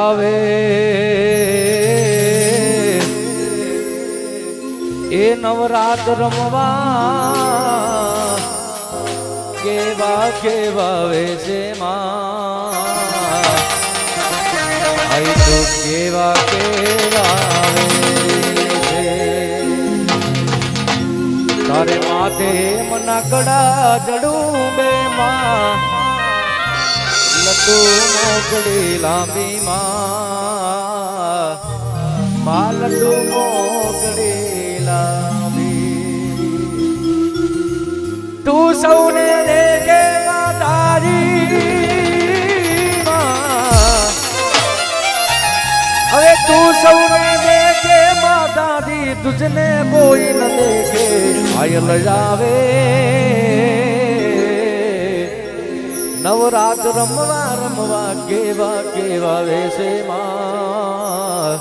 આવે એ નવરાત રમવા કેવા કેવા વેશે માં આઈ તો કેવા કેવા વેશે તારે માથે મના કડા જડું બે માં લટુ મોકડી લાંબી માં લટુ મોકડી લાંબી તું સૌને દેખે માતાજી માં હવે તું સૌને દેખે માતાજી તુજને કોઈ ન દેખે આયલ જાવે નવરાત રમવા રમવા કેવા કેવા વેશે માં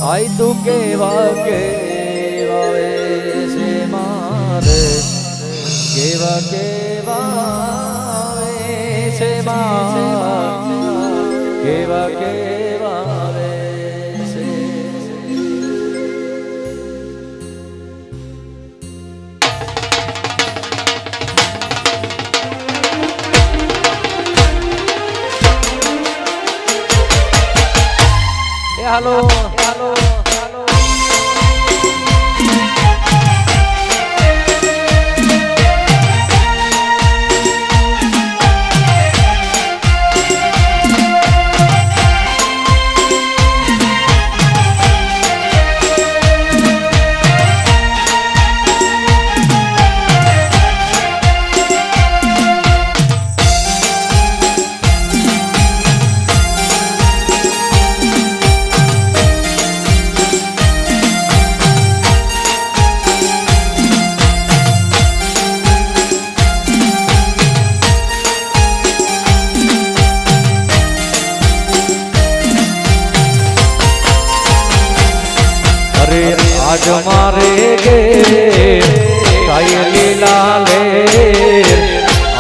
આઈ તું કેવા કેવા વેશે મારે કેવા કેવા વેશે માં કેવા કેવા વેશે હાલો હાલો હાલો आज मारे गे ताई लीला ले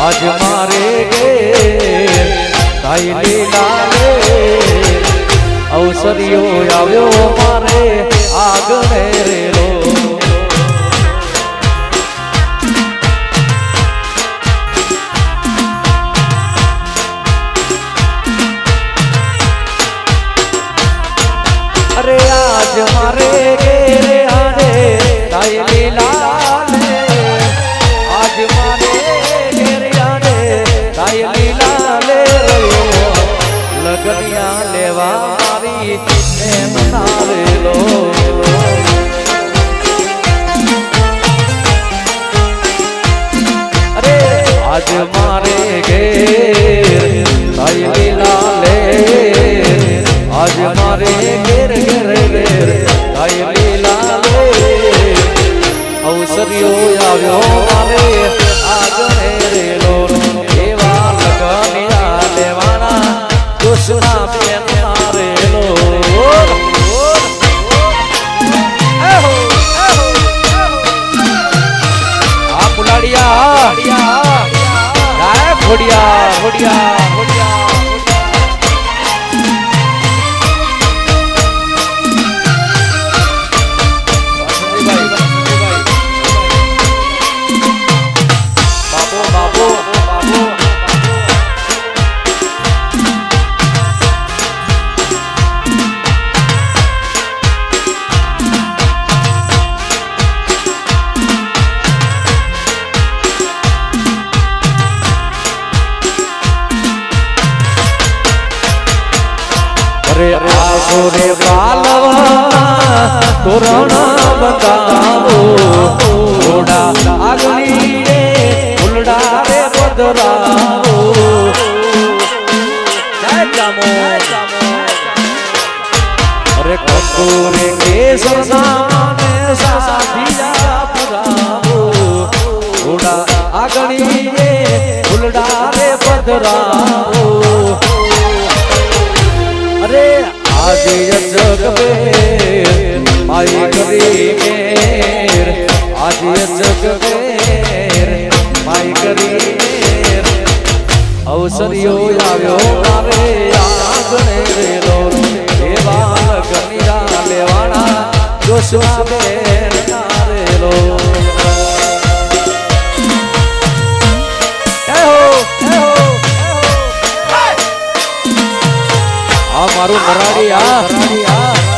आज मारे गे ताई लीला ले अवसरियो આવ્યો मारे આગણે રેલો अरे आज मारे गे ताई लीला ले आज मारे घेरिया रे ताई लीला ले लगनिया लेवा मारी मनावे लो अरे आज मारे घेर ताई लीला ले आज मारे घेर घेर घेर ताई लीला ले अवसरियो આવ્યો મારે આગણે રેલો એવા લગનિયા લેવાના દુશ્મના બેન મારેલો આ પુલાડિયા રાય ઘોડિયા ઘોડિયા ઘોડિયા रे आसो रे पालवा तोरण बतावो घोड़ा आगनी रे फुलड़ा रे पधरावो जय जामो अरे कंदूरे केसर नाने साथिया पुरावो घोड़ा आगनी रे फुलड़ा रे पधरावो अरे आज जग में माई करी मेर आज जग में माई करी मेर અવસરીઓ આવ્યો મારે આંગણે રેલો એવા લગનિયા લેવાના જોશવા બેન રેલો આ મારું મરાડી આ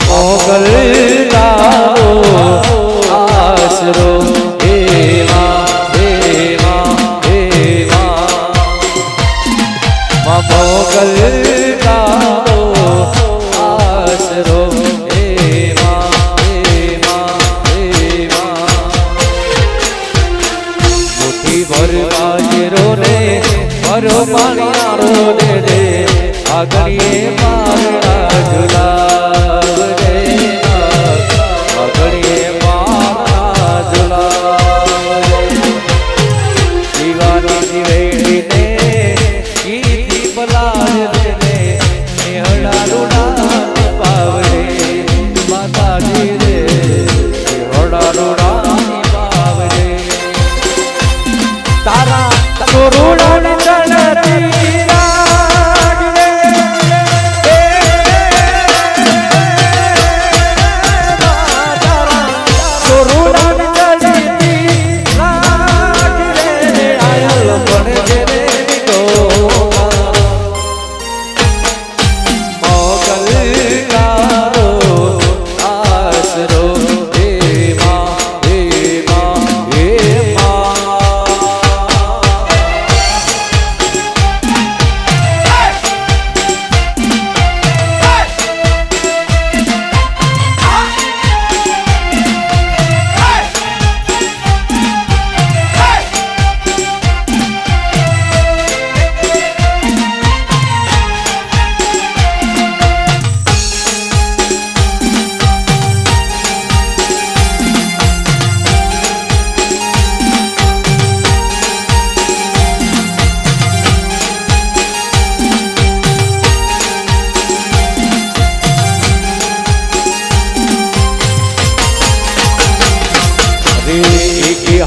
મોગલ તારો આશરો મોગલ તારો આશરો મુઠ્ઠી ભરવા જેરો ને ભરો પાણીયારો દે દે આગળીએ મારણા ઝુલા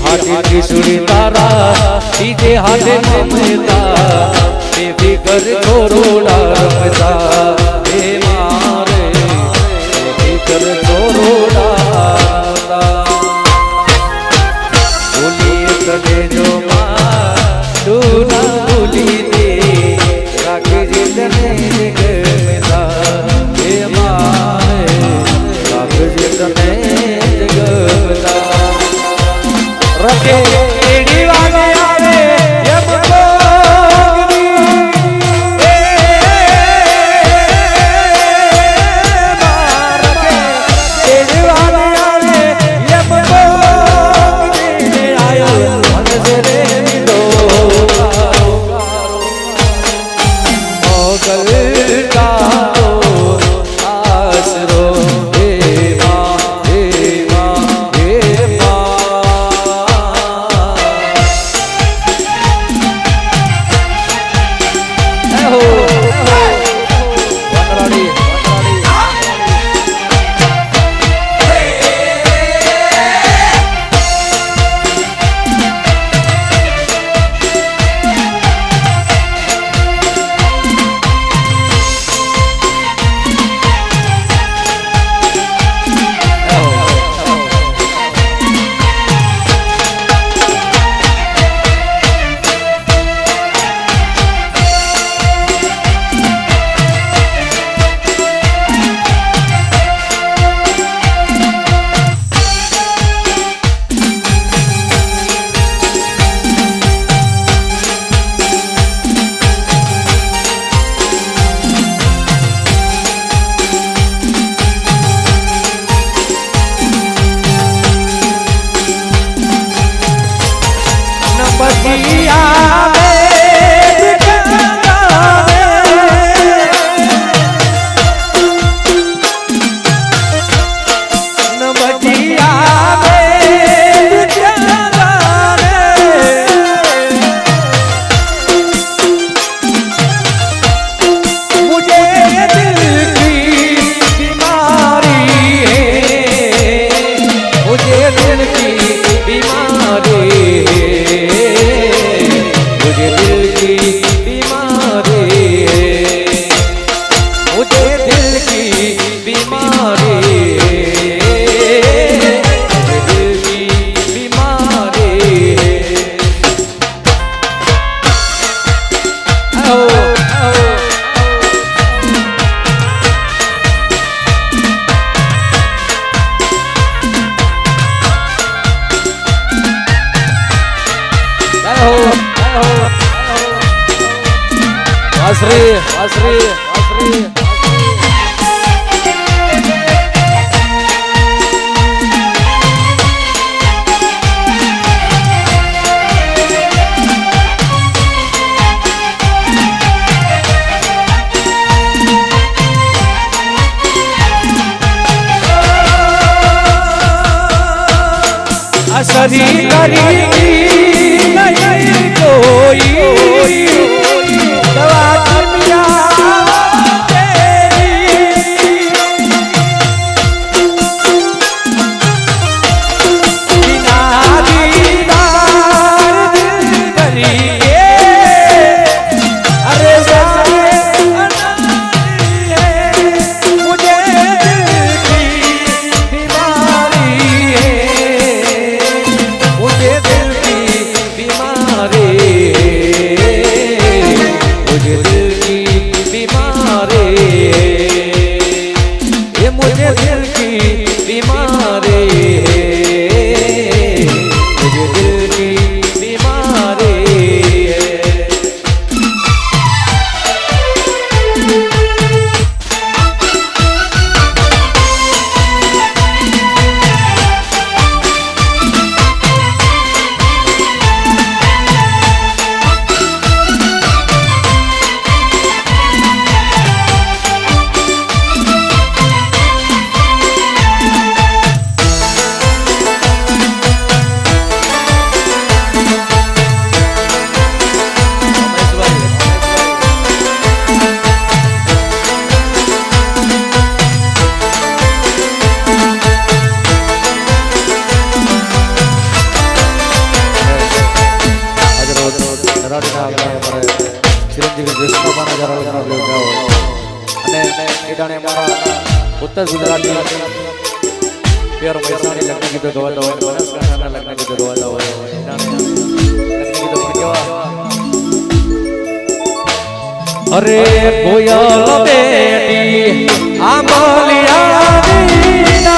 हाथे त्रिशूली तारा सीधे हाथे ममता बेफिकर छोरोड़ा रमता हे मारे बेफिकर छोरोड़ा भूलिए तने जो मां तू ना भूली दे राखे जितने जगमता हे मारे राखे जितने जगमता रखे एडी वागे आवे यम कोगनी नमजिया Asri करी नहीं कोई दवा मिया बिना दीदार करिए अरे मुझे दिल की बीमारी है मुझे दिल की बीमारी मुझे दिल की बीमारी ये मुझे दिल की बीमारी मुझे दिल की बीमारी उत्तर गुजरात प्योर महेसाणी लगने की तो गवाता हो बनासकांठा लगने की तो गवाता हो लगने की तो केवा अरे कोयल बेटी आंबलिया दीना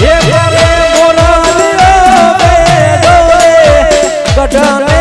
ये प्यारे मोरा दिलो बेडो गडने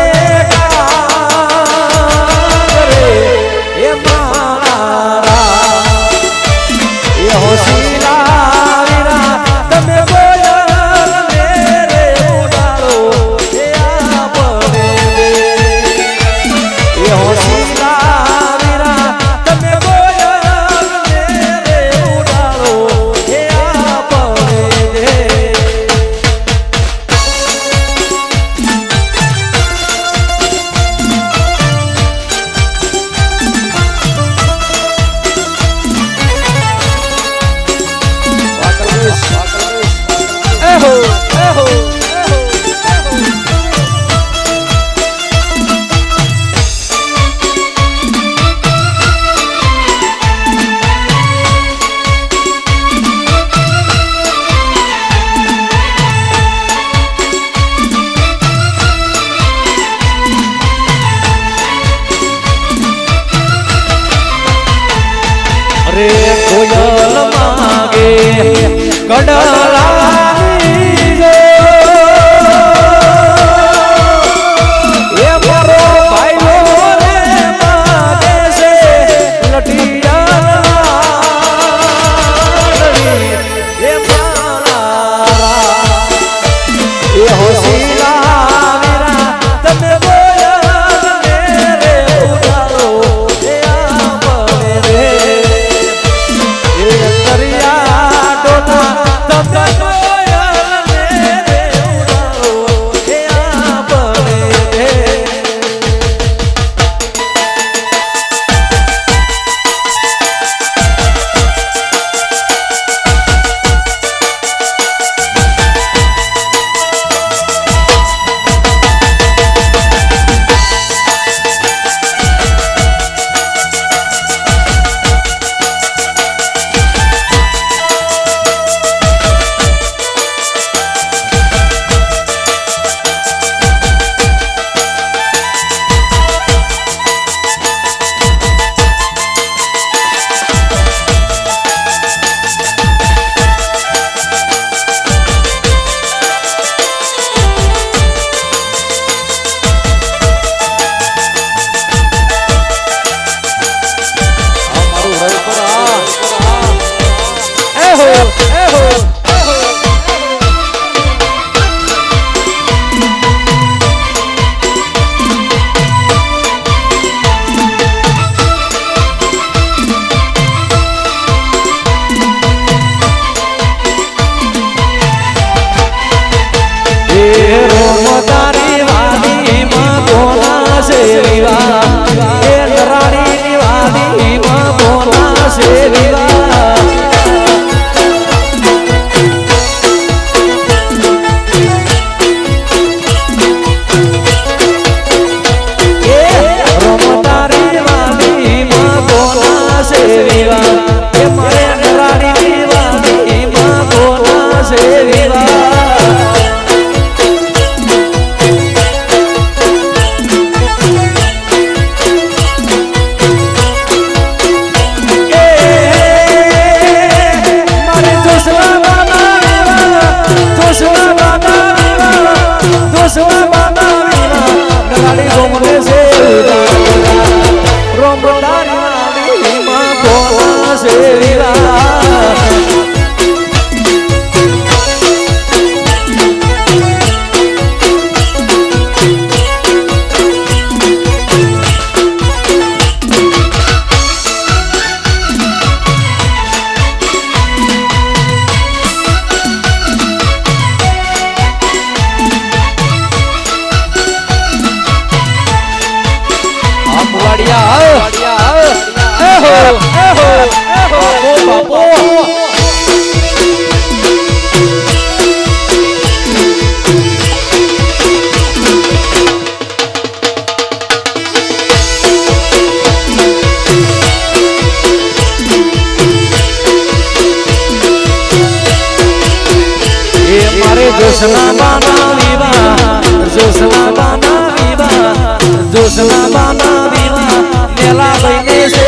જોશના બાના વિવા જોશના બાના વિવા જોશના બાના વિવા મેલા લઈને છે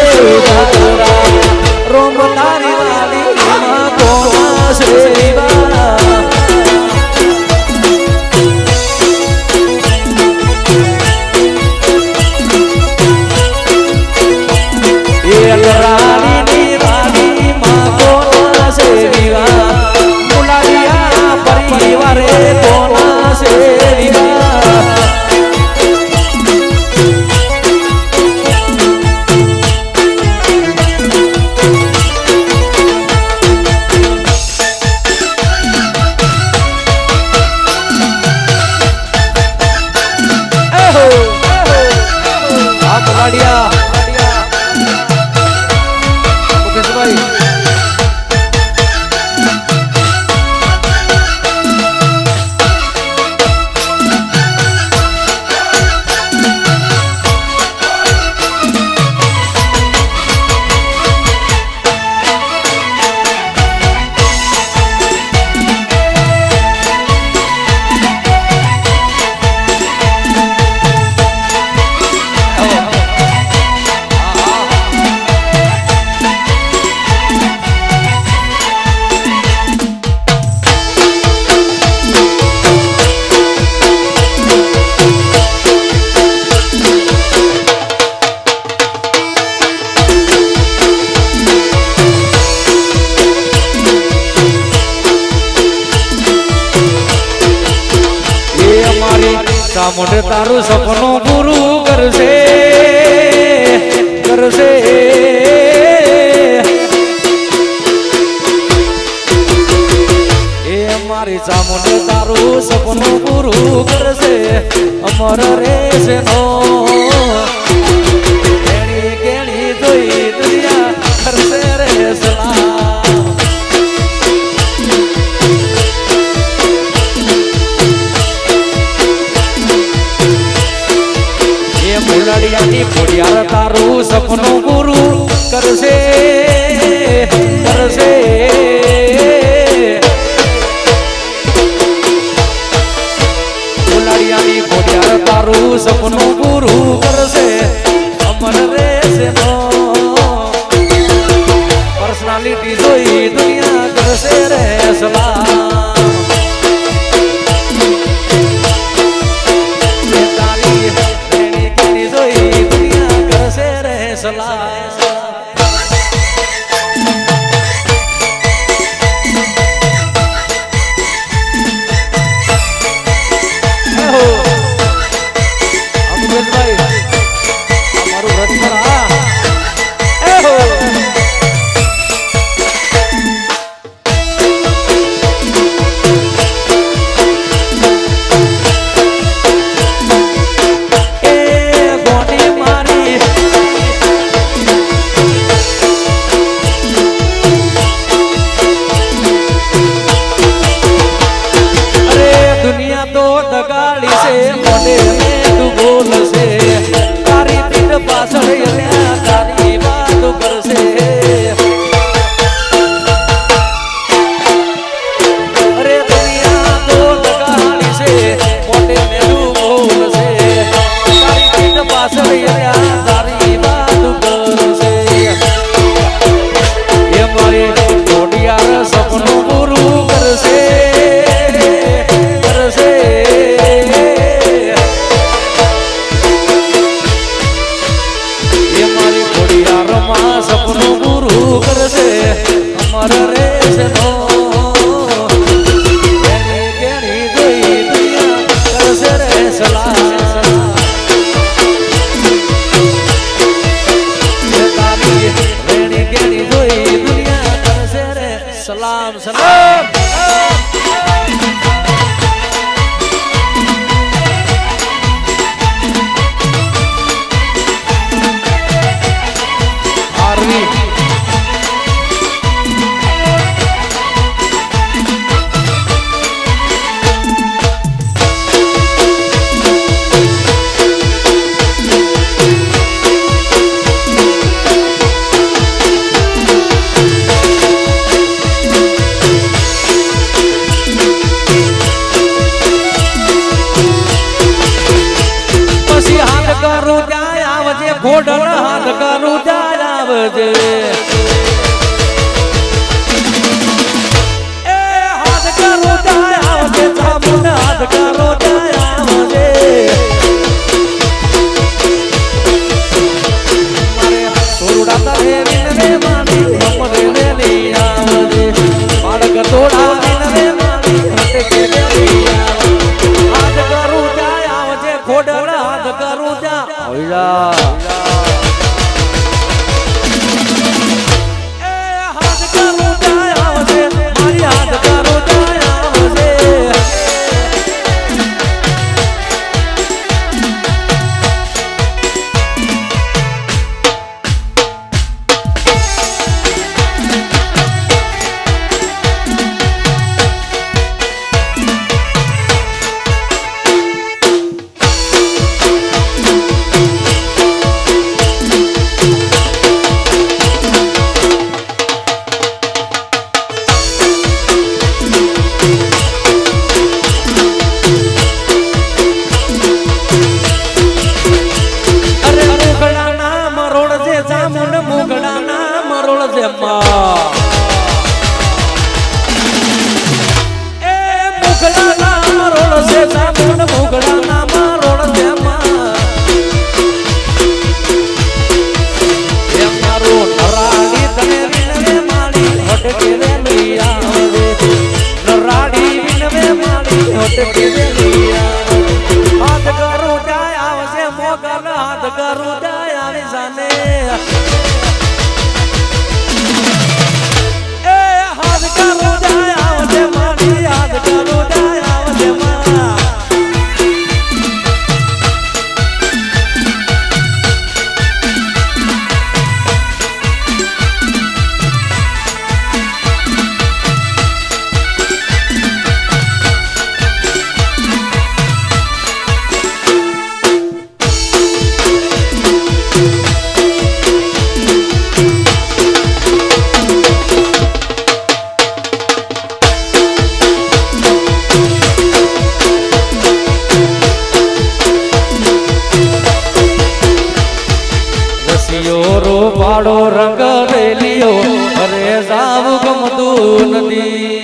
રોમ તારી વાલી માં કોણ છે વિવા એ રાણી રાણી માં કોણ છે વિવા મુલારિયા પરિવારે કોણ છે વિવા મોઢે તારું સપનું પૂરું કરશે કરશે એ મારી ચામુંડે તારું સપનું પૂરું કરશે અમર રહેશે નો કેણી કેણી જોઈ દુનિયા કરશે રે સલામ મુલાડિયાની ખોડિયાર તારું સપનું પૂરું કરશે કરશે મુલાડિયાની ખોડિયાર તારું સપનું પૂરું કરશે અમર રહેશે નો પર્સનાલિટી જોઈ દુનિયા કરશે રે સલામ રૂપાળો રંગ રેલિયો અરે સાવ ગમતું નથી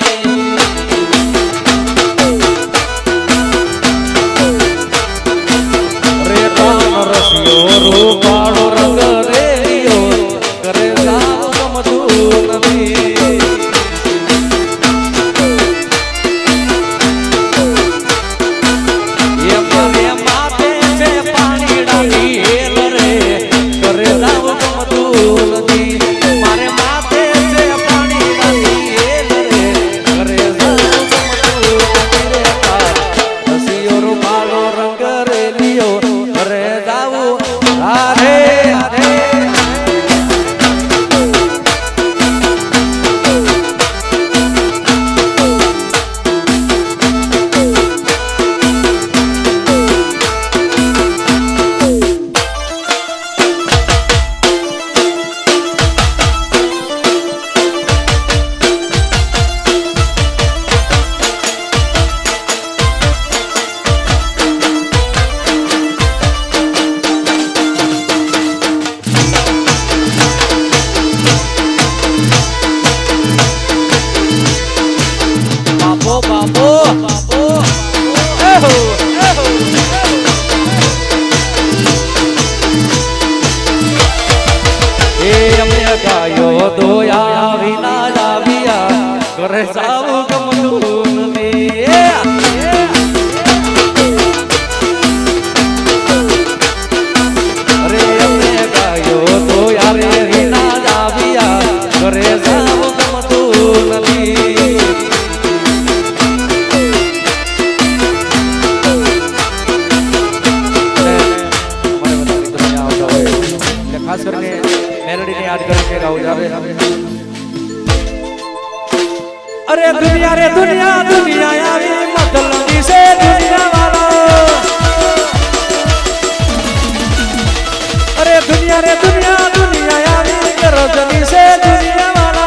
રે તાન રસિયો રૂપાળો રંગ રેલિયો અરે સાવ ગમતું નથી ગાયો દોયા વિના લાવ્યા કરે સાવ ગમતું નથી અરે અમે ગાયો દોયા રે વિના લાવ્યા કરે સાવ ગમતું નથી ખાસ કરીને मेलोडी ने याद करके गाओ जावे अरे दुनिया रे दुनिया दुनिया आवी मतलबी से दुनिया वाला अरे दुनिया रे दुनिया दुनिया आवी रजनी से दुनिया वाला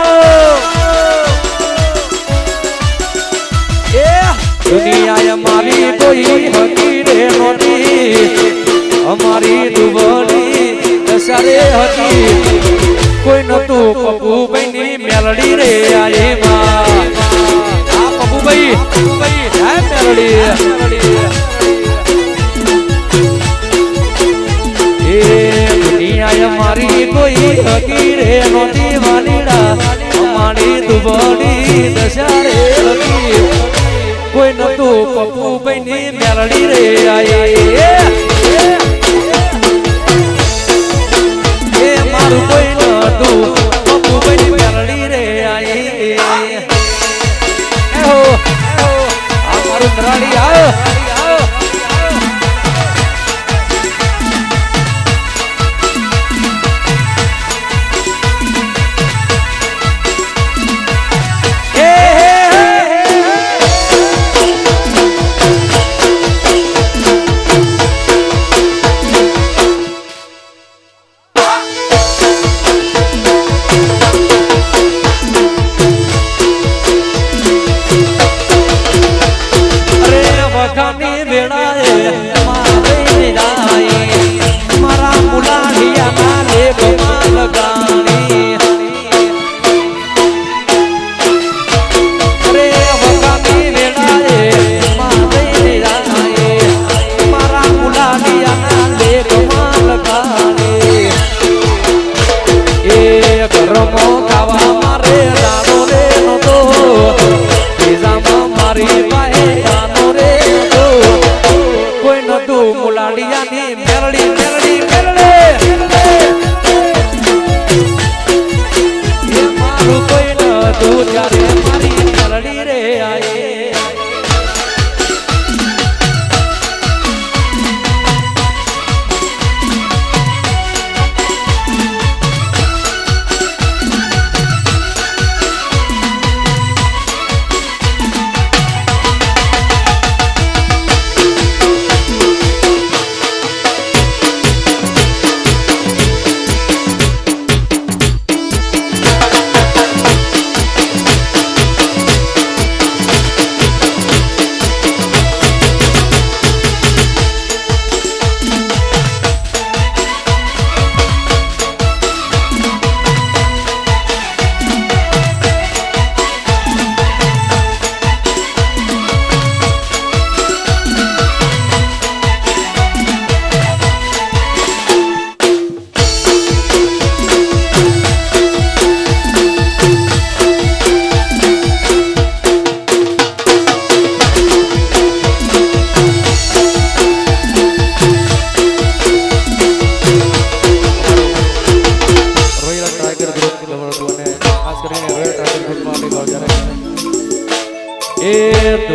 ये दुनिया हमारी कोई हकीरे नोटी हमारी दुबली सारे हती कोई नतु पप्पू बनी मेलडी रे आए मां आ पप्पू भाई है मेलडी ए दुनिया हमारी कोई हकीरे नोती वालीड़ा हमारी दुबड़ी दशहरे हती कोई नतु पप्पू बनी मेलडी रे आए નતું પપ્પુભાઈની મેલડી રે આઈ આ મારું નરાડી આવ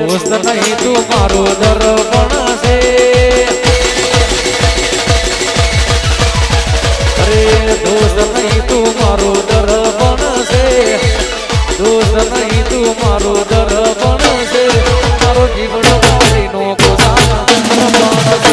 દોસ્ત નહીં તું મારો દર્પણ છે અરે દોસ્ત નહીં તું મારો દર્પણ છે દોસ્ત નહીં તું મારો દર્પણ છે મારો જીવન મારીનો પોતાના દર્પણ છે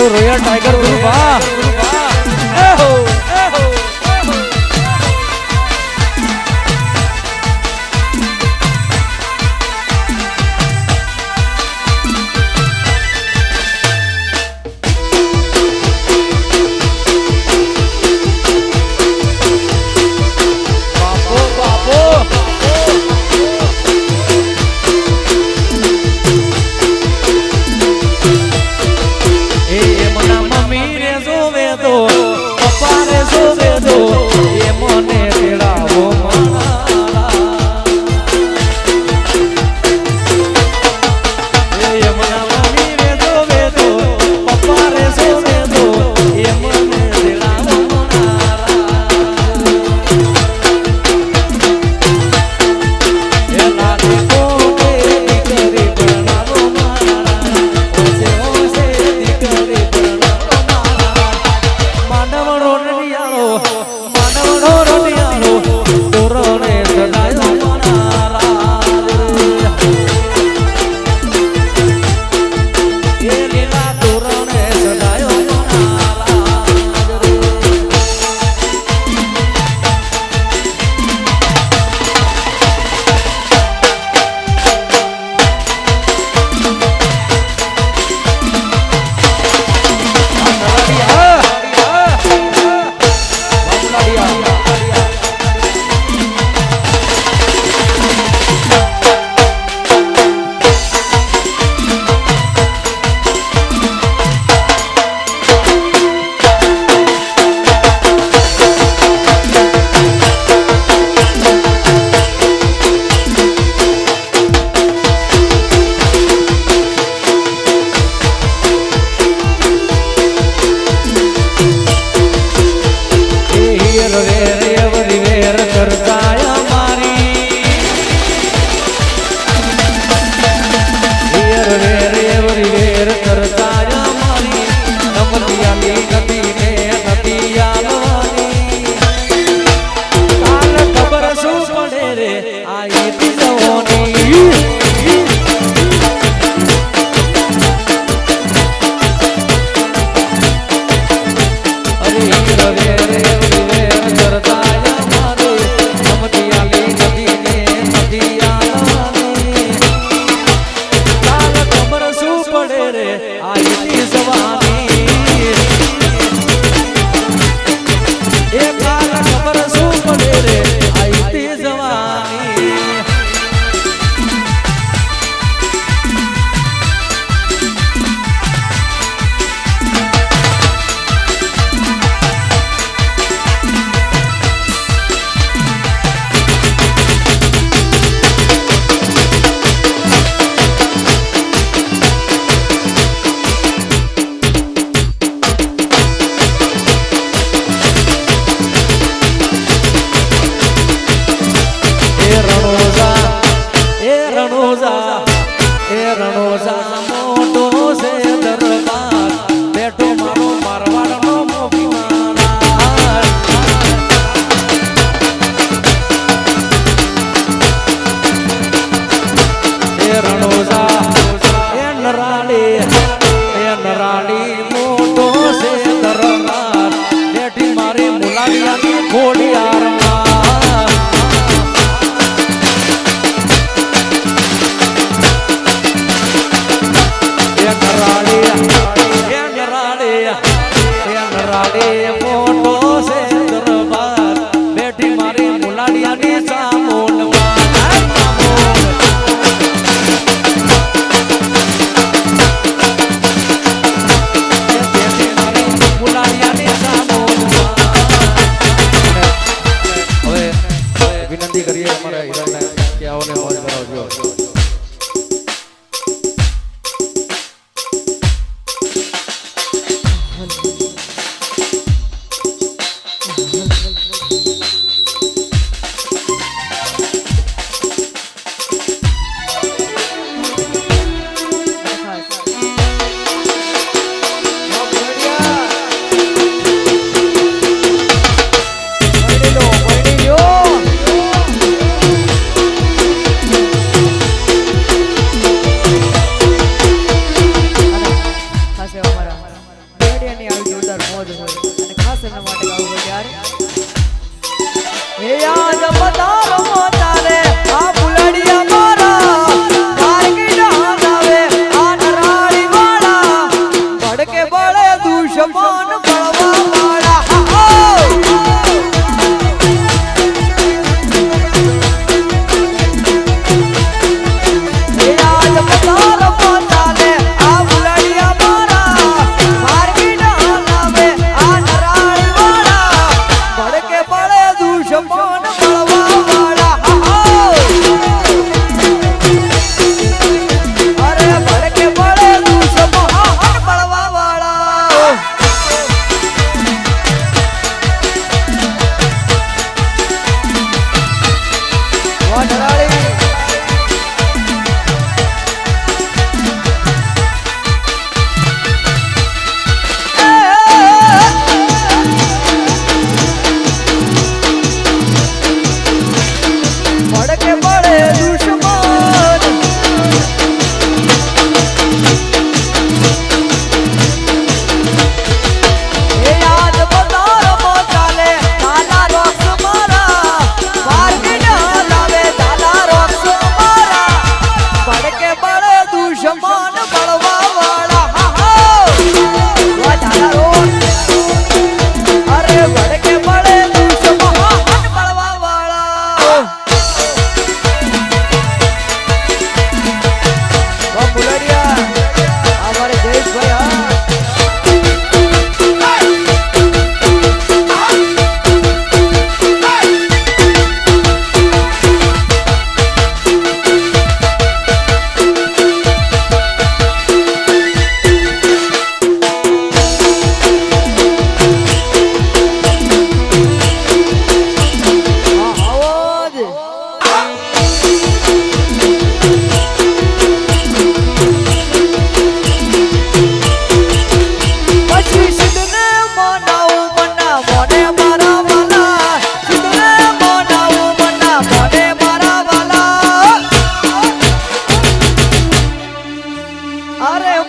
મારું રોયલ ટાઈગર ગુરુબા એહો એહો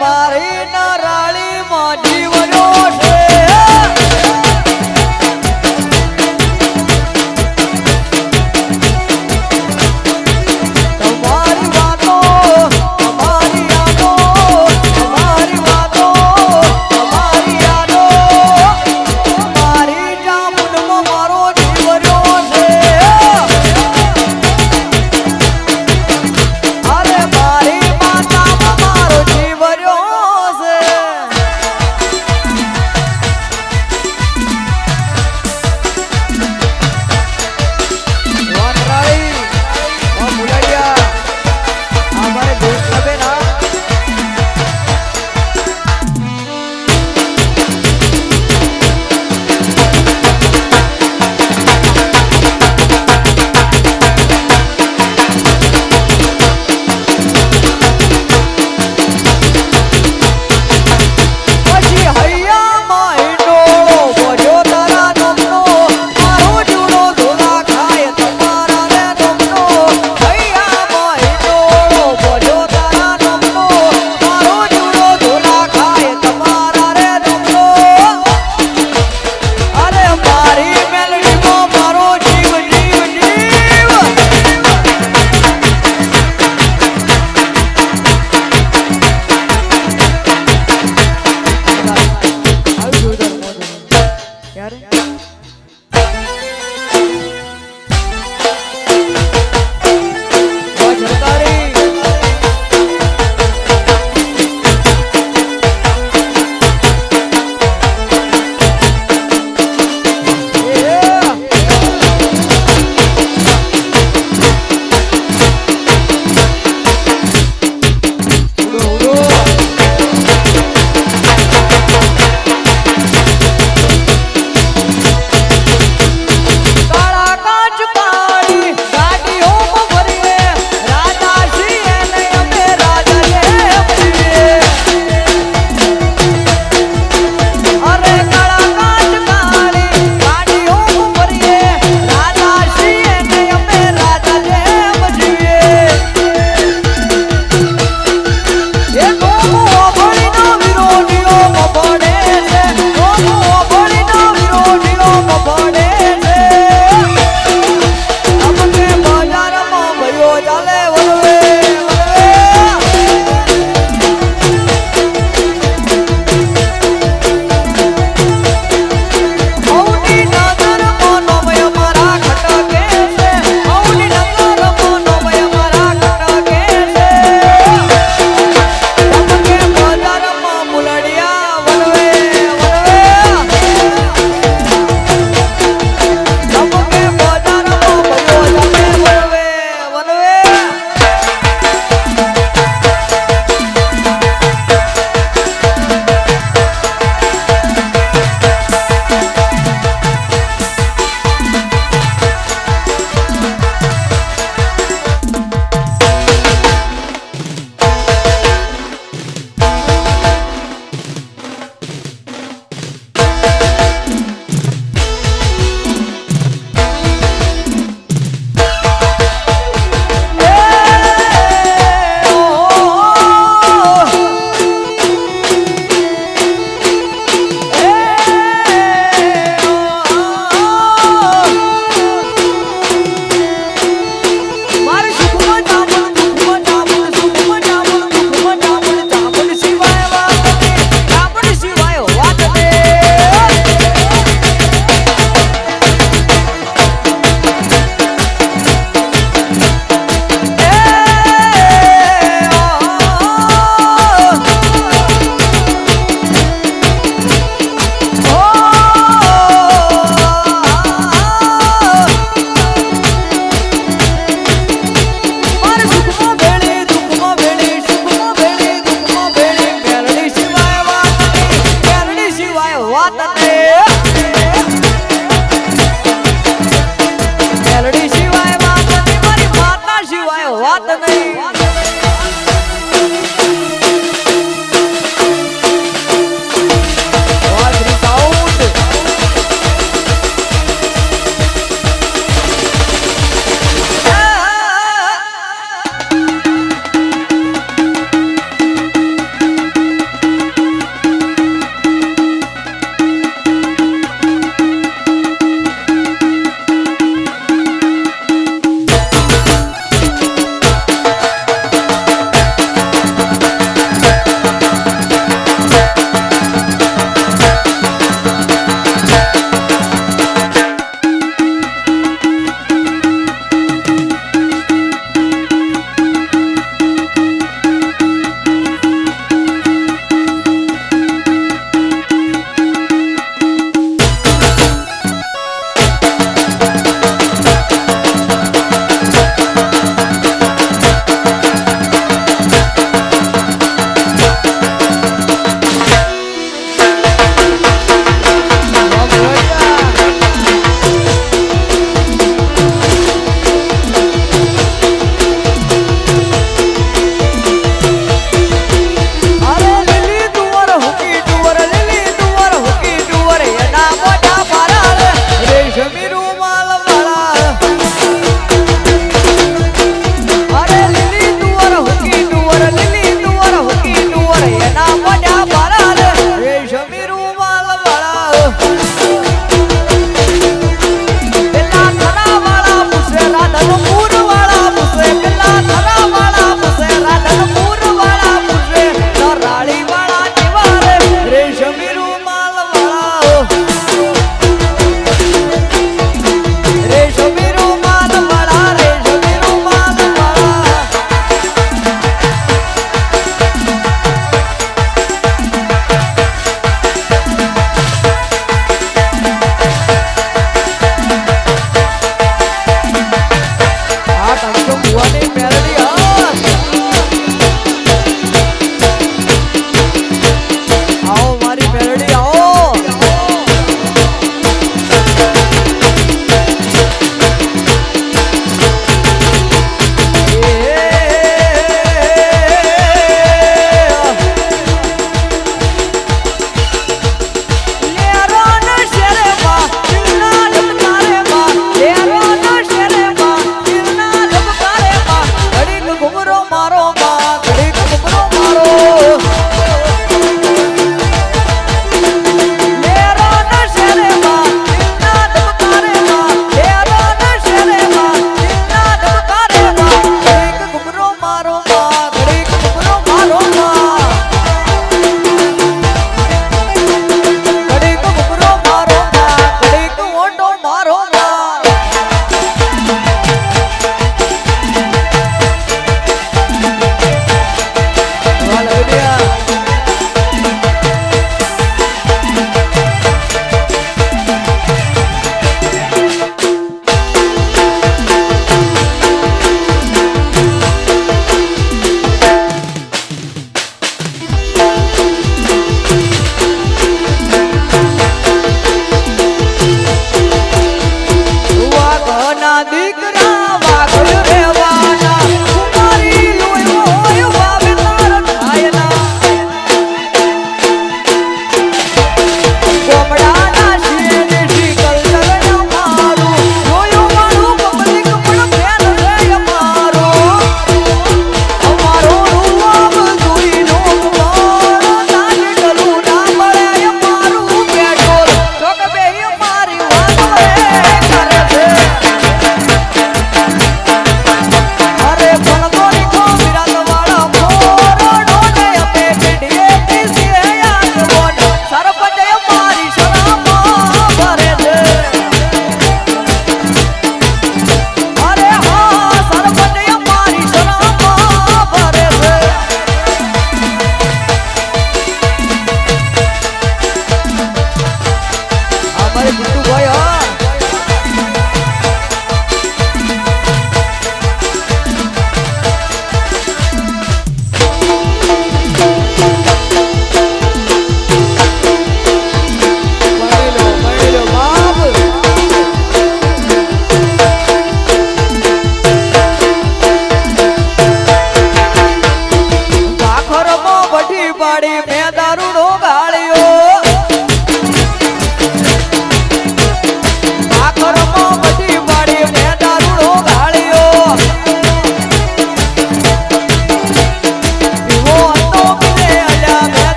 મારી નારાળી માં જીવનો છે તમારી વાતો તમારી યાદો તમારી વાતો તમારી યાદો મારી જામુનમાં મારો જીવનો છે અરે મારી માતામાં મારો જીવનો છે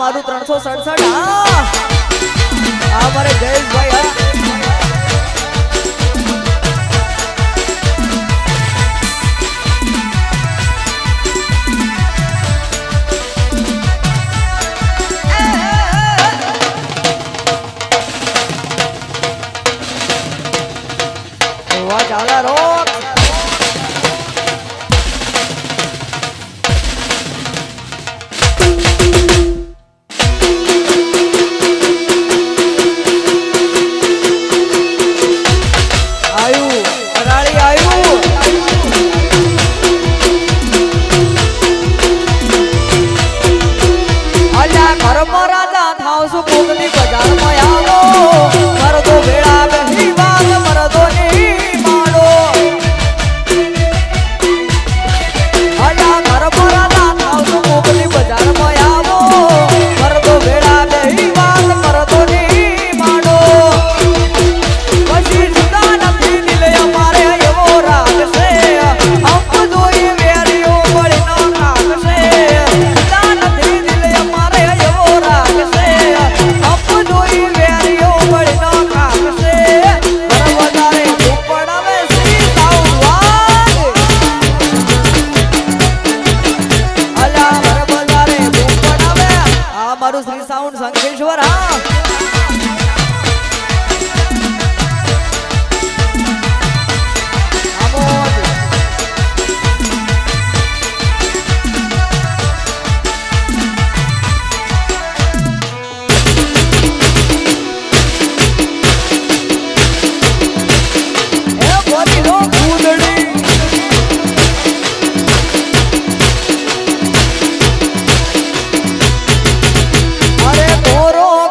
મારું 367 આ મારે જયેશભાઈ હા વાહ ચાલા રોક આયુ અરાળી આયુ અલ્યા ઘરમાં રાજા થાવ છું કોકની બજારમાં આવો મરદો ભેળા બેહી વાત મરદો ની માડો અલ્યા ઘરમાં રાજા થાવ છું કોકની બજારમાં આવો મરદો ભેળા બેહી વાત મરદો ની માડો પછી જુદા નથી દિલે અમારે એવો રાગ છે અંક જોઈ વેરીઓ મળી નો રાગ છે જુદા નથી દિલે અમારે એવો રાગ છે અંક જોઈ વેરીઓ મળી નો રાગ છે ઘર વધારે ઉપડાવે શ્રી સાઉન્ડ વાગ અલા ઘર વધારે ઉપડાવે આ મારું શ્રી સાઉન્ડ સંકેશ્વર હા અરે તોરો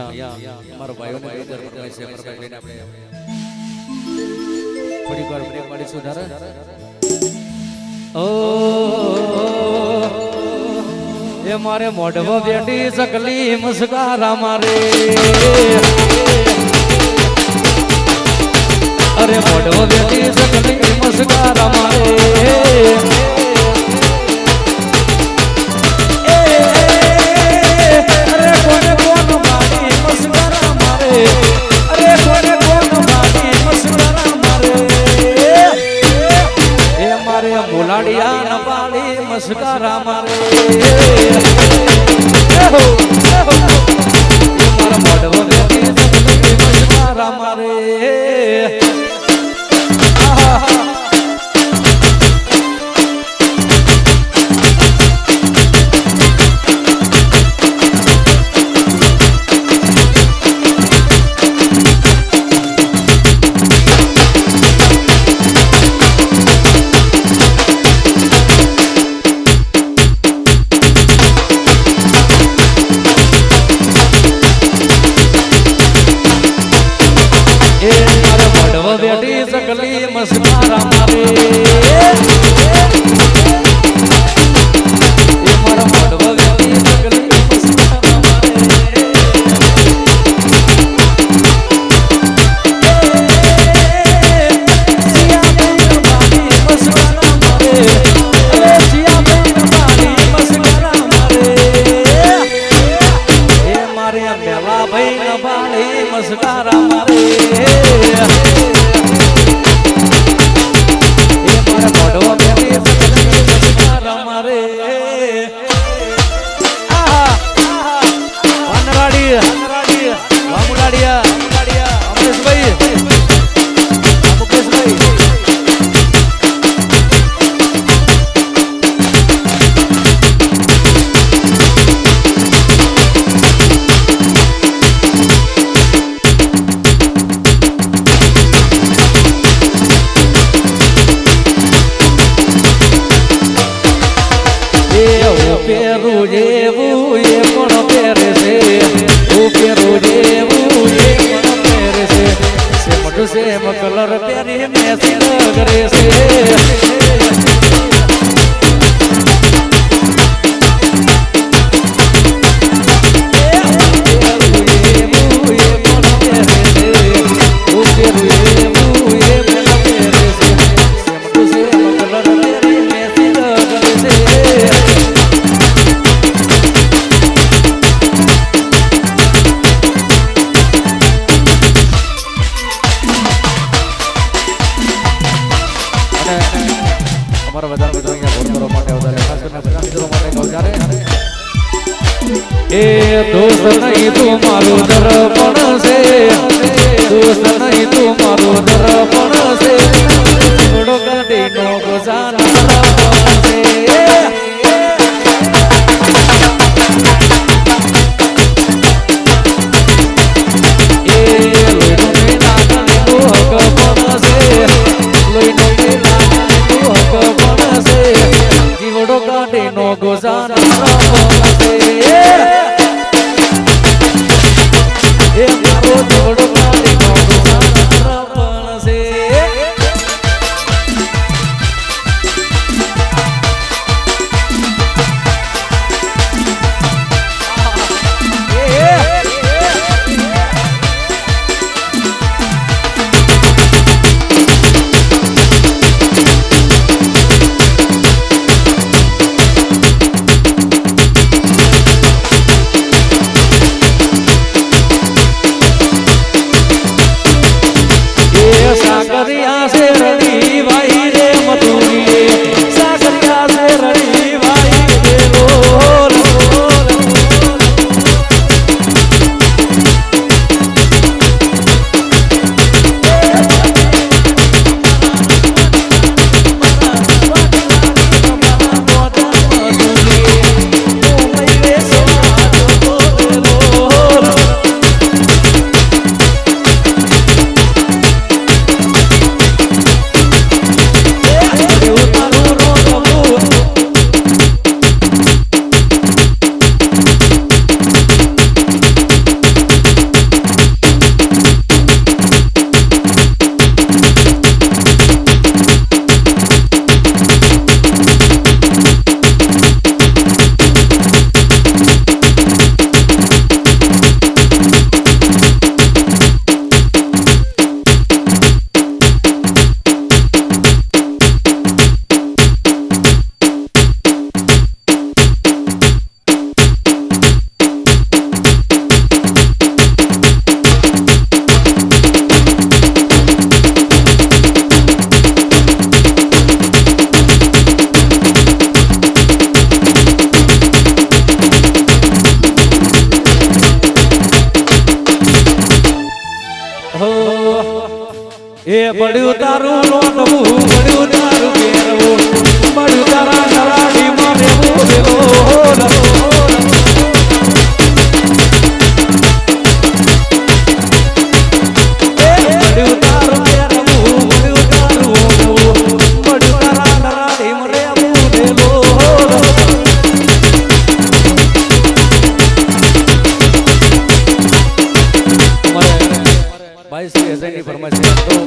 મારો ભાઈઓને બેદર બતાવે છે મારા ભાઈને આપણે થોડીક વાર બ્રેક પાડીશું ધારે ઓ એ મારે મોઢવો બેઠી સકલી મુસ્કારા મારે અરે મોઢવો બેઠી સકલી મુસ્કારા મારે મોલાડિયા ન પાડી મસ્કારા મારે મારા મોઢવો બેઠી મસ્કારા મારે બેઠી સકલી મસ્કારા મારે એ મારા મોઢવા બેઠી સકલી મસ્કારા મારે સિયા બેન મારી મસ્કારા મારે સિયા બેન મારી મસ્કારા મારે એ મારે મેલા ભાઈ ન બાળી મસ્કારા મારે પેરું જેવું એ પણ પહેરે છે પેરું જેવું એ પણ પહેરે છે મોટું સેમ કલર પહેરી મેસેજ કરે છે અમારા બધા મિત્રો અહીંયા ભોજ કરવા માટે વધારે ખાસ કરીને બધા મિત્રો માટે કહું જ્યારે એ દોસ્ત નહીં તું મારું દર્પણ છે દોસ્ત નહીં તું મારું દર્પણ છે થોડો કાઢીનો ગોસાનો દર્પણ છે no gozan એ પડ્યું તારું નોંધવું પડ્યું તારું પહેરવું પડ્યું તારા નરાડીમાં રહેવું વેલો પડ્યું તારું પહેરવું પડ્યું તારું ઓઢવું પડ્યું તારા નરાડીમાં રહેવું વેલો ભાઈ શ્રી અજયની ફરમાઈશ તો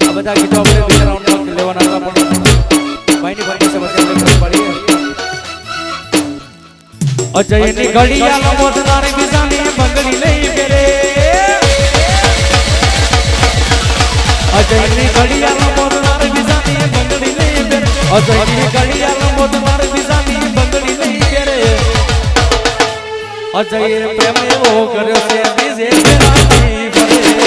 આ બધા ગીતો આપણે બીજા રાઉન્ડમાં લેવાના હતા પણ ભાઈની ફરમાઈશ આપણે કરવી પડી અજયની ઘડિયાળ મોતનારી બીજાની બંગડી લઈ ફેરે અજયની ઘડિયાળ મોતનારી બીજાની બંગડી લઈ ફેરે અજયની ઘડિયાળ મોતનારી બીજાની બંગડી લઈ ફેરે અજયે પ્રેમ એવો કર્યો છે બીજે ફેરાતી ફરે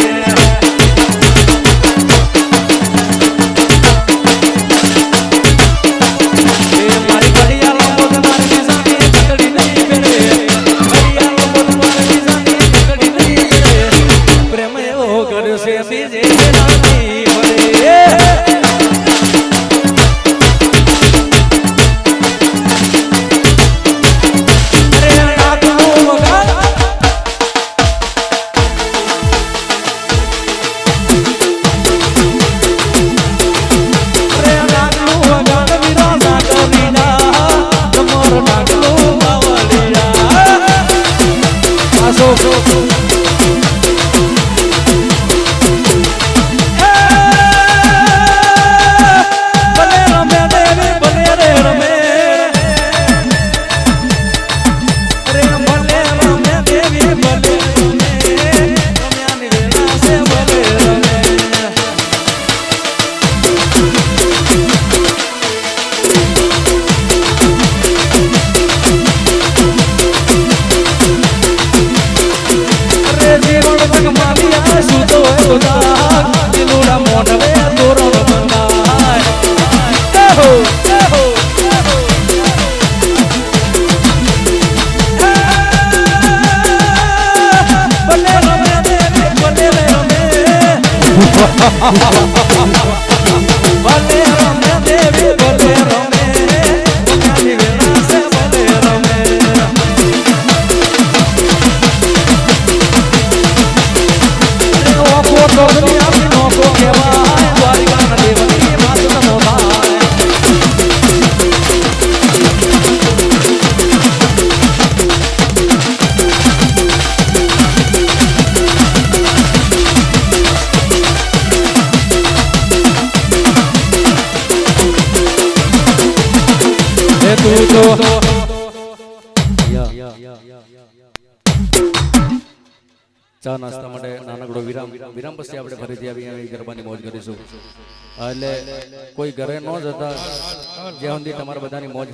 ભલે રમે દેવી ભલે રમે જ્ઞાની વેલા સે ભલે રમે ઓકો તો દુનિયા નોકો કેવાય દ્વારિકા દેવની માત નો ભાઈ તું તો ચા નાસ્તા માટે નાનકડો વિરામ પછી આપણે ફરીથી આવી ગરબાની મોજ કરીશું એટલે કોઈ ઘરે ન જતા જ્યાં સુધી તમારા બધાની મોજ